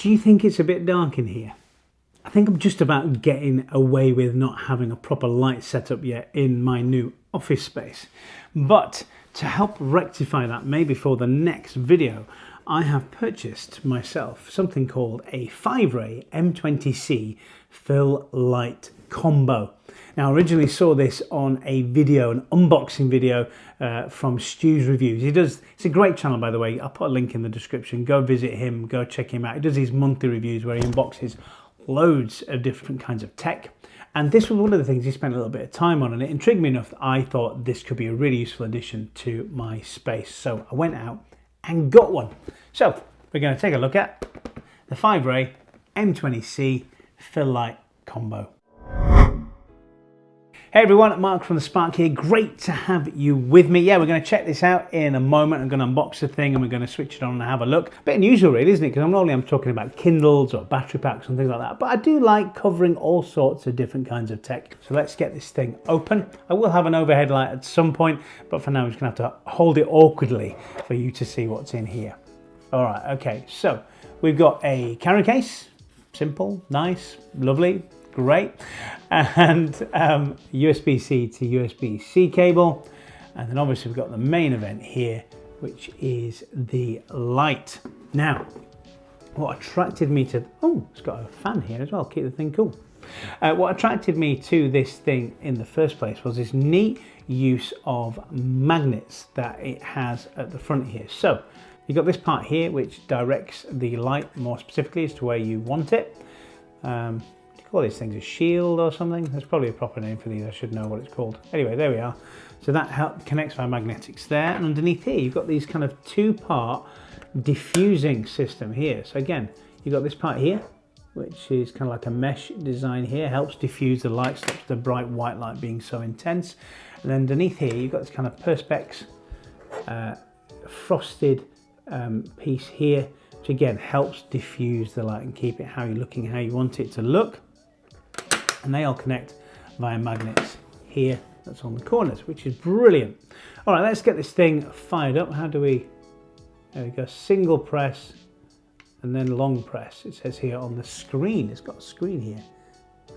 Do you think it's a bit dark in here? I think I'm just about getting away with not having a proper light set up yet in my new office space. But to help rectify that, maybe for the next video, I have purchased myself something called a Fiveray M20C fill light combo. Now, I originally saw this on a video, an unboxing video from Stu's Reviews. It's a great channel, by the way. I'll put a link in the description. Go visit him, go check him out. He does these monthly reviews where he unboxes loads of different kinds of tech. And this was one of the things he spent a little bit of time on, and it intrigued me enough that I thought this could be a really useful addition to my space. So I went out and got one. So we're going to take a look at the Fiveray M20C fill light combo. Hey everyone, Mark from The Spark here. Great to have you with me. Yeah, we're going to check this out in a moment. I'm going to unbox the thing and we're going to switch it on and have a look. A bit unusual really, isn't it? Because normally I'm talking about Kindles or battery packs and things like that. But I do like covering all sorts of different kinds of tech. So let's get this thing open. I will have an overhead light at some point, but for now I'm just going to have to hold it awkwardly for you to see what's in here. All right, okay. So we've got a carry case. Simple, nice, lovely. Great, and USB-C to USB-C cable, and then obviously we've got the main event here, which is the light. Now, what attracted me to, oh, it's got a fan here as well, keep the thing cool. What attracted me to this thing in the first place was this neat use of magnets that it has at the front here. So you've got this part here which directs the light more specifically as to where you want it. Call these things a shield or something. There's probably a proper name for these. I should know what it's called. Anyway, there we are. So that connects via magnetics there. And underneath here, you've got these kind of two-part diffusing system here. So again, you've got this part here, which is kind of like a mesh design here. Helps diffuse the light, stops the bright white light being so intense. And then underneath here, you've got this kind of perspex frosted piece here, which again helps diffuse the light and keep it how you're looking, how you want it to look. And they all connect via magnets here, that's on the corners, which is brilliant. All right, let's get this thing fired up. How do we, there we go, single press and then long press. It says here on the screen, it's got a screen here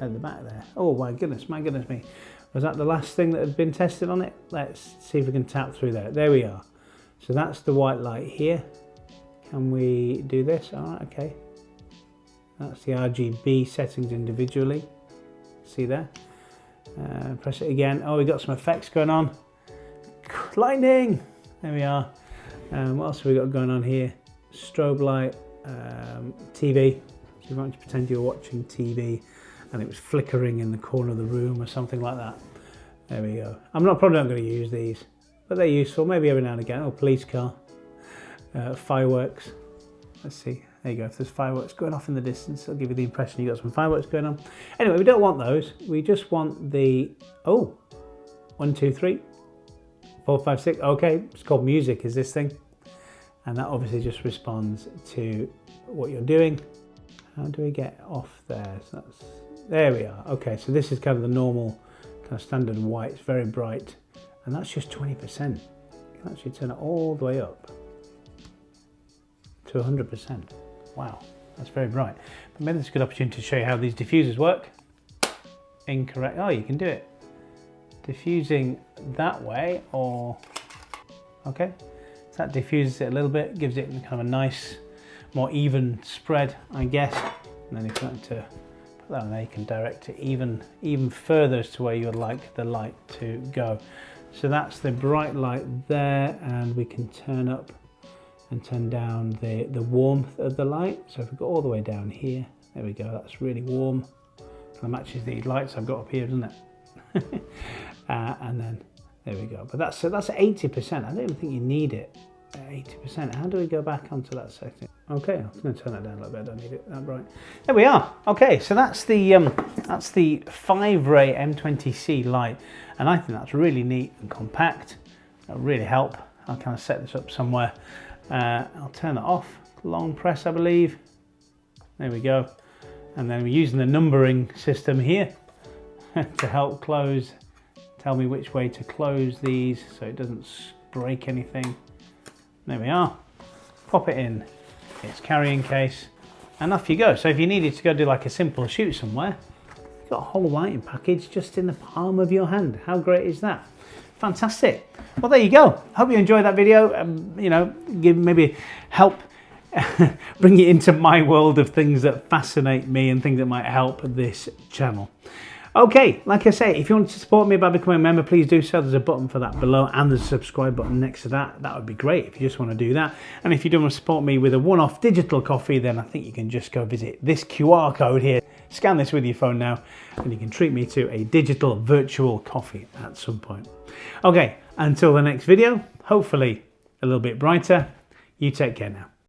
at the back there. Oh my goodness me. Was that the last thing that had been tested on it? Let's see if we can tap through there. There we are. So that's the white light here. Can we do this? All right, okay. That's the RGB settings individually. See there? Press it again. Oh, we got some effects going on. Lightning! There we are. What else have we got going on here? Strobe light, TV. So you want to pretend you're watching TV and it was flickering in the corner of the room or something like that. There we go. I'm probably not going to use these, but they're useful. Maybe every now and again. Oh, police car. Fireworks. Let's see. There you go. If there's fireworks going off in the distance, it'll give you the impression you've got some fireworks going on. Anyway, we don't want those. We just want the, oh, 1, 2, 3, 4, 5, 6. Okay, it's called music, is this thing. And that obviously just responds to what you're doing. How do we get off there? So that's, there we are. Okay, so this is kind of the normal, kind of standard white. It's very bright. And that's just 20%. You can actually turn it all the way up to 100%. Wow, that's very bright. But maybe it's a good opportunity to show you how these diffusers work. Incorrect. Oh, you can do it. Diffusing that way, or okay. So that diffuses it a little bit, gives it kind of a nice, more even spread, I guess. And then if you want to put that on there, you can direct it even further as to where you would like the light to go. So that's the bright light there, and we can turn up and turn down the warmth of the light. So if we go all the way down here, there we go, that's really warm. Kind of matches the lights I've got up here, doesn't it? And then there we go. But that's 80%. I don't even think you need it at 80%. How do we go back onto that setting? Okay, I'm going to turn that down a little bit. I don't need it that bright. There we are. Okay, so that's the Fiveray M20C light, and I think that's really neat and compact. That'll really help. I'll kind of set this up somewhere. I'll turn it off. Long press, I believe. There we go. And then we're using the numbering system here to help close. Tell me which way to close these so it doesn't break anything. There we are. Pop it in its carrying case, and off you go. So if you needed to go do like a simple shoot somewhere, you've got a whole lighting package just in the palm of your hand. How great is that? Fantastic. Well, there you go. Hope you enjoyed that video. You know, maybe help bring you into my world of things that fascinate me and things that might help this channel. Okay, like I say, if you want to support me by becoming a member, please do so. There's a button for that below, and there's a subscribe button next to that. That would be great if you just want to do that. And if you do want to support me with a one-off digital coffee, then I think you can just go visit this QR code here. Scan this with your phone now, and you can treat me to a digital virtual coffee at some point. Okay, until the next video, hopefully a little bit brighter, you take care now.